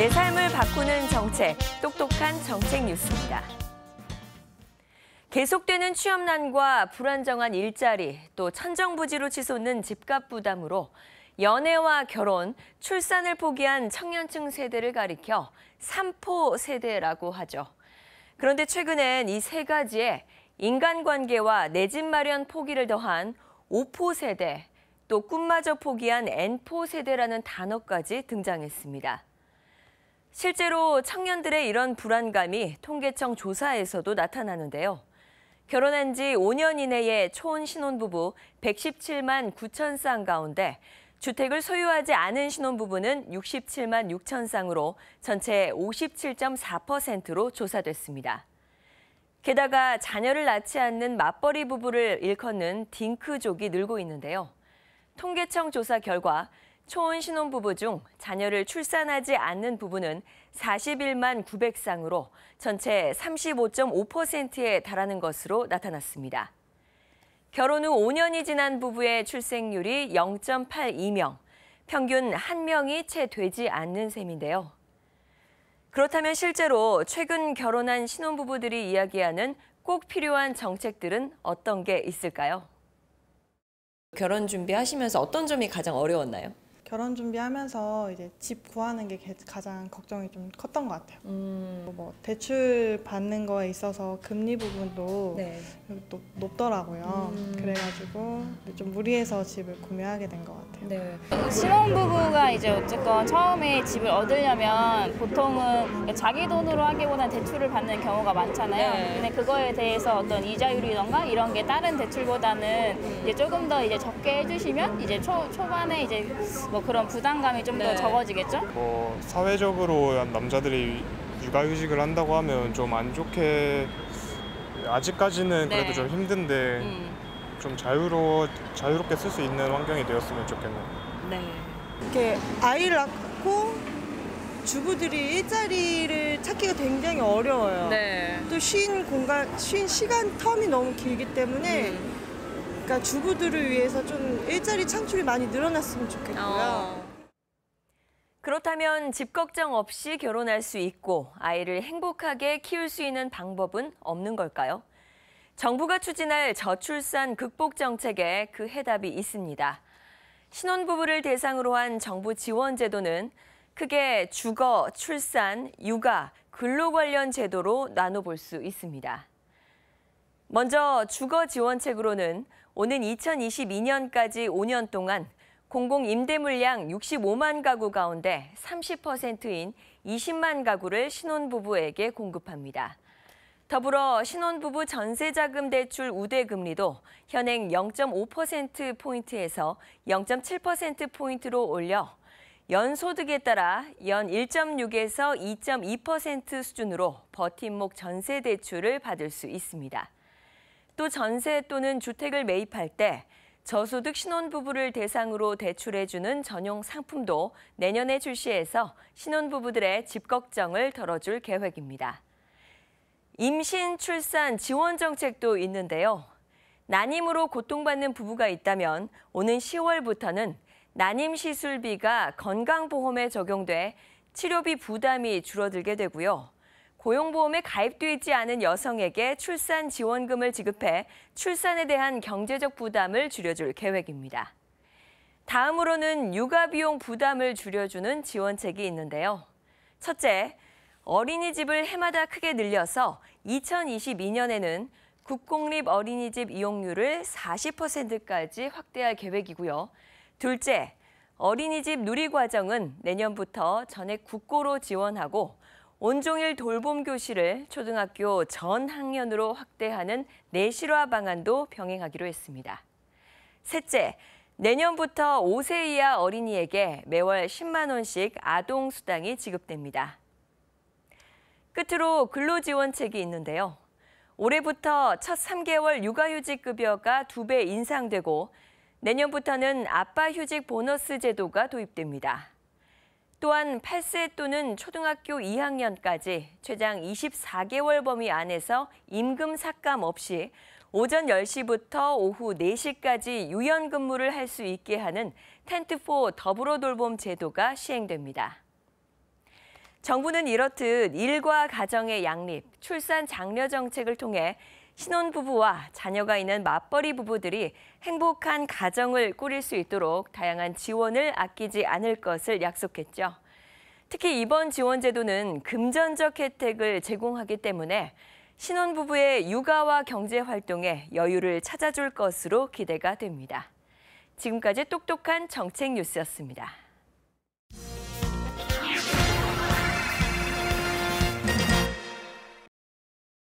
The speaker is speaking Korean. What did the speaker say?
내 삶을 바꾸는 정책, 똑똑한 정책 뉴스입니다. 계속되는 취업난과 불안정한 일자리, 또 천정부지로 치솟는 집값 부담으로 연애와 결혼, 출산을 포기한 청년층 세대를 가리켜 3포 세대라고 하죠. 그런데 최근엔 이 세 가지에 인간관계와 내 집 마련 포기를 더한 5포 세대, 또 꿈마저 포기한 N포 세대라는 단어까지 등장했습니다. 실제로 청년들의 이런 불안감이 통계청 조사에서도 나타나는데요. 결혼한 지 5년 이내의 초혼 신혼부부 117만 9천 쌍 가운데 주택을 소유하지 않은 신혼부부는 67만 6천 쌍으로 전체 57.4%로 조사됐습니다. 게다가 자녀를 낳지 않는 맞벌이 부부를 일컫는 딩크족이 늘고 있는데요. 통계청 조사 결과 초혼 신혼부부 중 자녀를 출산하지 않는 부부는 41만 900쌍으로 전체 35.5%에 달하는 것으로 나타났습니다. 결혼 후 5년이 지난 부부의 출생률이 0.82명, 평균 1명이 채 되지 않는 셈인데요. 그렇다면 실제로 최근 결혼한 신혼부부들이 이야기하는 꼭 필요한 정책들은 어떤 게 있을까요? 결혼 준비하시면서 어떤 점이 가장 어려웠나요? 결혼 준비하면서 이제 집 구하는 게 가장 걱정이 좀 컸던 것 같아요. 뭐 대출 받는 거에 있어서 금리 부분도 또 높더라고요. 그래가지고 좀 무리해서 집을 구매하게 된 것 같아요. 신혼부부가 이제 어쨌건 처음에 집을 얻으려면 보통은 자기 돈으로 하기보다는 대출을 받는 경우가 많잖아요. 근데 그거에 대해서 어떤 이자율이던가 이런 게 다른 대출보다는 이제 조금 더 이제 적게 해주시면 이제 초반에 이제 뭐 그런 부담감이 좀 더 적어지겠죠? 뭐 사회적으로 남자들이 육아휴직을 한다고 하면 좀 안 좋게 아직까지는 그래도 좀 힘든데 좀 자유롭게 쓸 수 있는 환경이 되었으면 좋겠네요. 이렇게 아이를 낳고 주부들이 일자리를 찾기가 굉장히 어려워요. 또 쉰 시간 텀이 너무 길기 때문에 그러니까 주부들을 위해서 좀 일자리 창출이 많이 늘어났으면 좋겠고요. 그렇다면 집 걱정 없이 결혼할 수 있고 아이를 행복하게 키울 수 있는 방법은 없는 걸까요? 정부가 추진할 저출산 극복 정책에 그 해답이 있습니다. 신혼부부를 대상으로 한 정부 지원 제도는 크게 주거, 출산, 육아, 근로 관련 제도로 나눠볼 수 있습니다. 먼저 주거 지원책으로는 오는 2022년까지 5년 동안 공공임대 물량 65만 가구 가운데 30%인 20만 가구를 신혼부부에게 공급합니다. 더불어 신혼부부 전세자금 대출 우대금리도 현행 0.5%포인트에서 0.7%포인트로 올려 연소득에 따라 연 1.6에서 2.2% 수준으로 버팀목 전세 대출을 받을 수 있습니다. 또 전세 또는 주택을 매입할 때 저소득 신혼부부를 대상으로 대출해주는 전용 상품도 내년에 출시해서 신혼부부들의 집 걱정을 덜어줄 계획입니다. 임신, 출산 지원 정책도 있는데요. 난임으로 고통받는 부부가 있다면 오는 10월부터는 난임 시술비가 건강보험에 적용돼 치료비 부담이 줄어들게 되고요. 고용보험에 가입돼 있지 않은 여성에게 출산 지원금을 지급해 출산에 대한 경제적 부담을 줄여줄 계획입니다. 다음으로는 육아비용 부담을 줄여주는 지원책이 있는데요. 첫째, 어린이집을 해마다 크게 늘려서 2022년에는 국공립 어린이집 이용률을 40%까지 확대할 계획이고요. 둘째, 어린이집 누리과정은 내년부터 전액 국고로 지원하고 온종일 돌봄 교실을 초등학교 전 학년으로 확대하는 내실화 방안도 병행하기로 했습니다. 셋째, 내년부터 5세 이하 어린이에게 매월 10만 원씩 아동수당이 지급됩니다. 끝으로 근로지원책이 있는데요. 올해부터 첫 3개월 육아휴직 급여가 2배 인상되고 내년부터는 아빠휴직 보너스 제도가 도입됩니다. 또한 8세 또는 초등학교 2학년까지 최장 24개월 범위 안에서 임금 삭감 없이 오전 10시부터 오후 4시까지 유연근무를 할 수 있게 하는 텐트4 더불어 돌봄 제도가 시행됩니다. 정부는 이렇듯 일과 가정의 양립, 출산 장려 정책을 통해 신혼부부와 자녀가 있는 맞벌이 부부들이 행복한 가정을 꾸릴 수 있도록 다양한 지원을 아끼지 않을 것을 약속했죠. 특히 이번 지원 제도는 금전적 혜택을 제공하기 때문에 신혼부부의 육아와 경제활동에 여유를 찾아줄 것으로 기대가 됩니다. 지금까지 똑똑한 정책 뉴스였습니다.